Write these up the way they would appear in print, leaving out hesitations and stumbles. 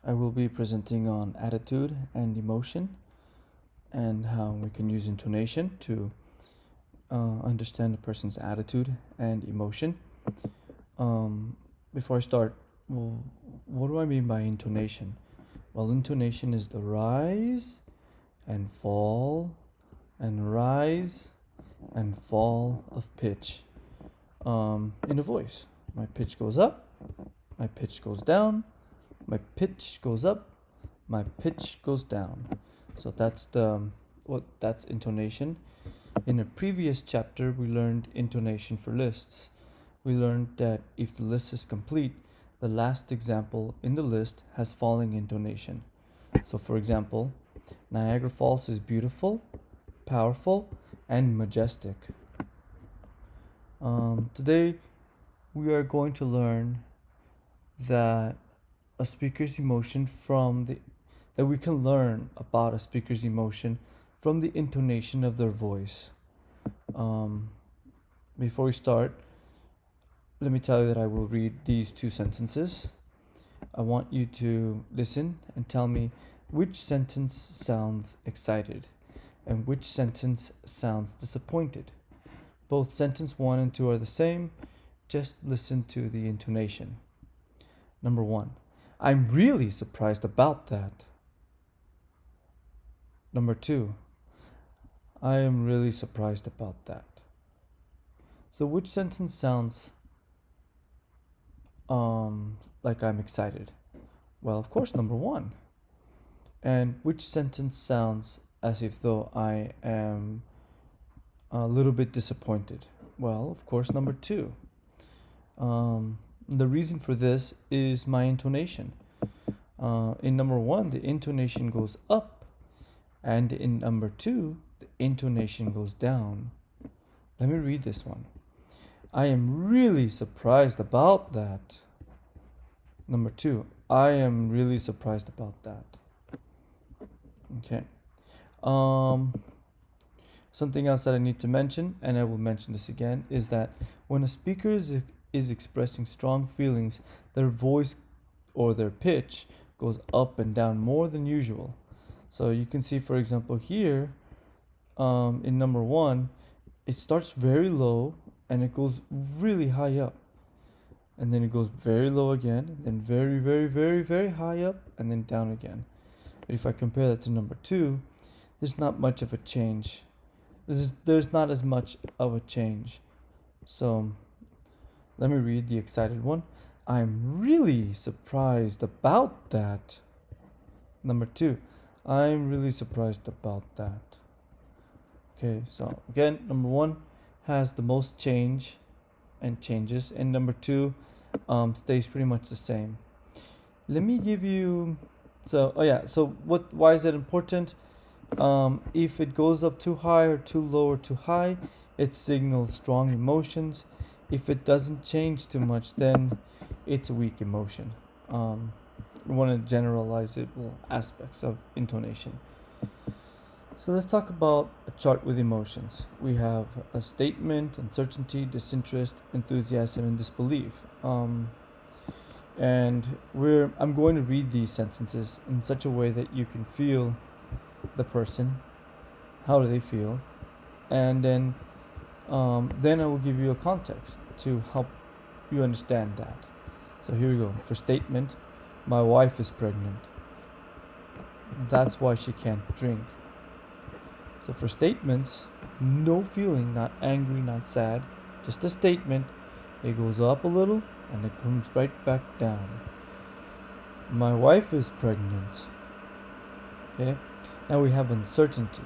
I will be presenting on attitude and emotion and how we can use intonation to understand a person's attitude and emotion. Before I start, well, what do I mean by intonation? Well, intonation is the rise and fall and rise and fall of pitch in a voice. My pitch goes up, my pitch goes down, my pitch goes up, my pitch goes down. So that's intonation. In a previous chapter, we learned intonation for lists. We learned that if the list is complete, the last example in the list has falling intonation. So for example, Niagara Falls is beautiful, powerful, and majestic. Today, we are going to learn that a speaker's emotion that we can learn about a speaker's emotion from the intonation of their voice. Before we start, let me tell you that I will read these two sentences. I want you to listen and tell me which sentence sounds excited and which sentence sounds disappointed. Both sentence 1 and 2 are the same. Just listen to the intonation. Number 1. I'm really surprised about that. Number 2. I am really surprised about that. So which sentence sounds like I'm excited? Well, of course, number 1. And which sentence sounds as if though I am a little bit disappointed? Well, of course, number 2. The reason for this is my intonation. In number 1, the intonation goes up, and in number 2, the intonation goes down. Let me read this one. I am really surprised about that. Number 2, I am really surprised about that. Okay. Something else that I need to mention, and I will mention this again, is that when a speaker is expressing strong feelings, their voice or their pitch goes up and down more than usual. So you can see, for example, here in number 1, it starts very low and it goes really high up. And then it goes very low again, then very, very, very, very high up, and then down again. But if I compare that to number 2, there's not much of a change. There's not as much of a change. So let me read the excited one. I'm really surprised about that. Number 2, I'm really surprised about that. Okay, so again, number 1 has the most changes, and number 2 stays pretty much the same. Let me give you. So why is that important? If it goes up too high or too low or too high, it signals strong emotions. If it doesn't change too much, then it's a weak emotion. We want to generalize it, aspects of intonation. So let's talk about a chart with emotions. We have a statement, uncertainty, disinterest, enthusiasm, and disbelief. And I'm going to read these sentences in such a way that you can feel the person. How do they feel? And then I will give you a context to help you understand that. So here we go. For statement, my wife is pregnant. That's why she can't drink. So for statements, no feeling, not angry, not sad, just a statement. It goes up a little and it comes right back down. My wife is pregnant. Okay. Now we have uncertainty.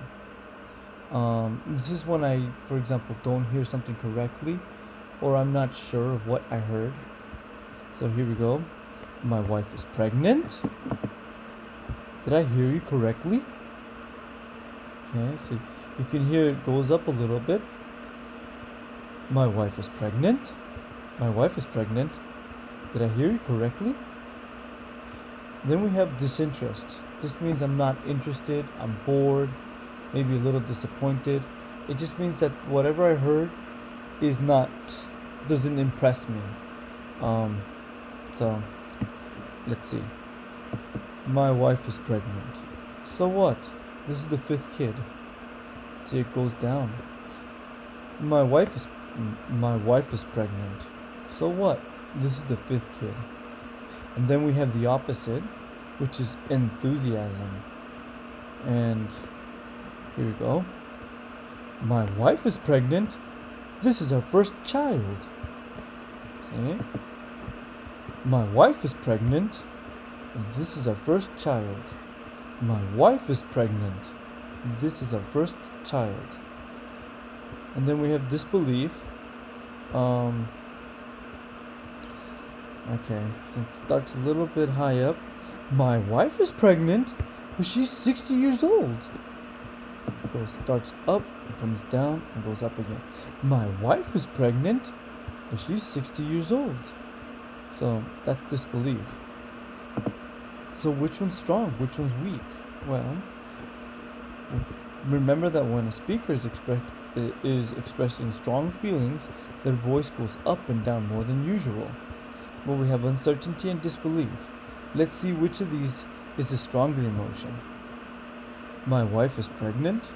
This is when I, for example, don't hear something correctly, or I'm not sure of what I heard. So here we go. My wife is pregnant. Did I hear you correctly? Okay, so you can hear it goes up a little bit. My wife is pregnant. My wife is pregnant. Did I hear you correctly? Then we have disinterest. This means I'm not interested, I'm bored, maybe a little disappointed. It just means that whatever I heard doesn't impress me. So let's see. My wife is pregnant. So what? This is the fifth kid. See, it goes down. My wife is my wife is pregnant. So what? This is the fifth kid. And then we have the opposite, which is enthusiasm. And here we go. My wife is pregnant. This is our first child. See? My wife is pregnant. This is our first child. My wife is pregnant. This is our first child. And then we have disbelief. Okay, so it starts a little bit high up. My wife is pregnant, but she's 60 years old. Starts up, it comes down, and goes up again. My wife is pregnant, but she's 60 years old. So that's disbelief. So which one's strong? Which one's weak? Well, remember that when a speaker is expressing strong feelings, their voice goes up and down more than usual. Well, we have uncertainty and disbelief. Let's see which of these is a stronger emotion. My wife is pregnant.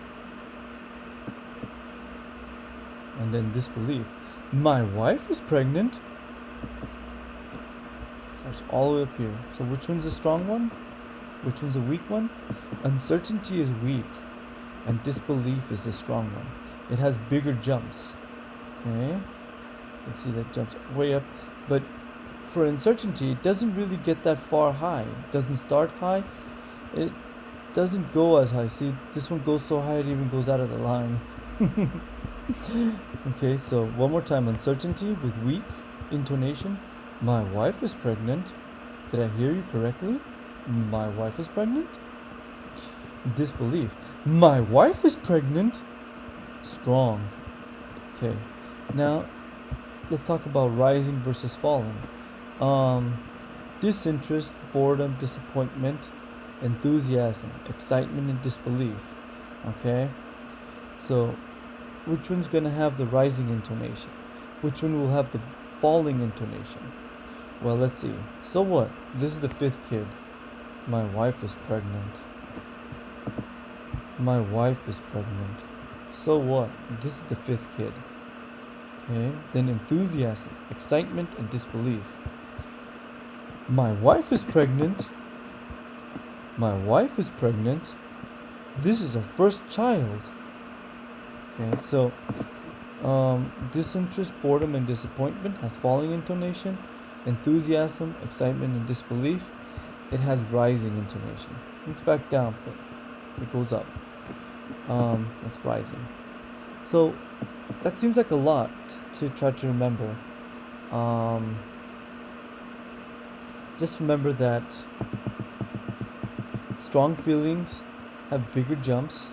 And then disbelief. My wife is pregnant. That's all the way up here. So which one's a strong one? Which one's a weak one? Uncertainty is weak, and disbelief is a strong one. It has bigger jumps. Okay? Let's see, that jumps way up. But for uncertainty, it doesn't really get that far high. It doesn't start high. It doesn't go as high. See, this one goes so high it even goes out of the line. Okay, so one more time. Uncertainty with weak intonation. My wife is pregnant. Did I hear you correctly? My wife is pregnant? Disbelief. My wife is pregnant? Strong. Okay, now let's talk about rising versus falling. Disinterest, boredom, disappointment, enthusiasm, excitement, and disbelief. Okay, so which one's gonna have the rising intonation? Which one will have the falling intonation? Well, let's see. So what? This is the fifth kid. My wife is pregnant. My wife is pregnant. So what? This is the fifth kid. Okay, then enthusiasm, excitement, and disbelief. My wife is pregnant. My wife is pregnant. This is our first child. Okay, so disinterest, boredom, and disappointment has falling intonation. Enthusiasm, excitement, and disbelief, it has rising intonation. It's back down, but it goes up. That's rising. So that seems like a lot to try to remember. Just remember that strong feelings have bigger jumps,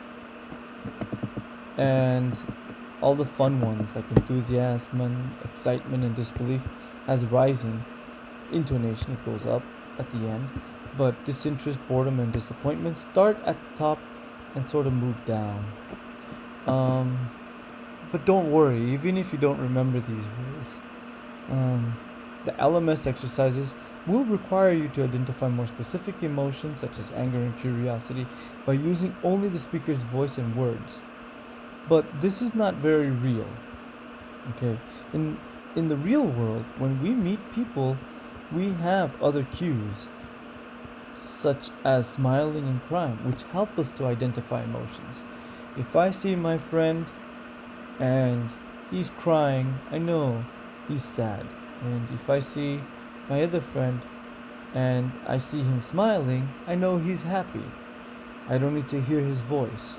and all the fun ones like enthusiasm, excitement, and disbelief has rising intonation. It goes up at the end, but disinterest, boredom, and disappointment start at the top and sort of move down. But don't worry, even if you don't remember these rules, the LMS exercises will require you to identify more specific emotions such as anger and curiosity by using only the speaker's voice and words. But this is not very real. Okay, in the real world, when we meet people, we have other cues such as smiling and crying, which help us to identify emotions. If I see my friend and he's crying, I know he's sad. And if I see my other friend and I see him smiling, I know he's happy. I don't need to hear his voice.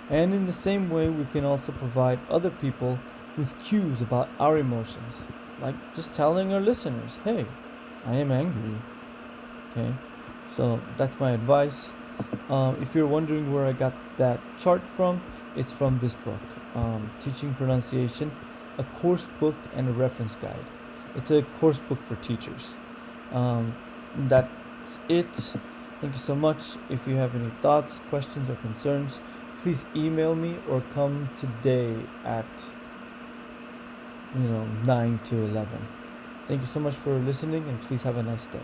And in the same way, we can also provide other people with cues about our emotions, like just telling our listeners, hey, I am angry. Okay, so that's my advice. If you're wondering where I got that chart from, it's from this book, Teaching Pronunciation, a course book and a reference guide. It's a course book for teachers. That's it. Thank you so much. If you have any thoughts, questions, or concerns, please email me or come today at 9 to 11. Thank you so much for listening, and please have a nice day.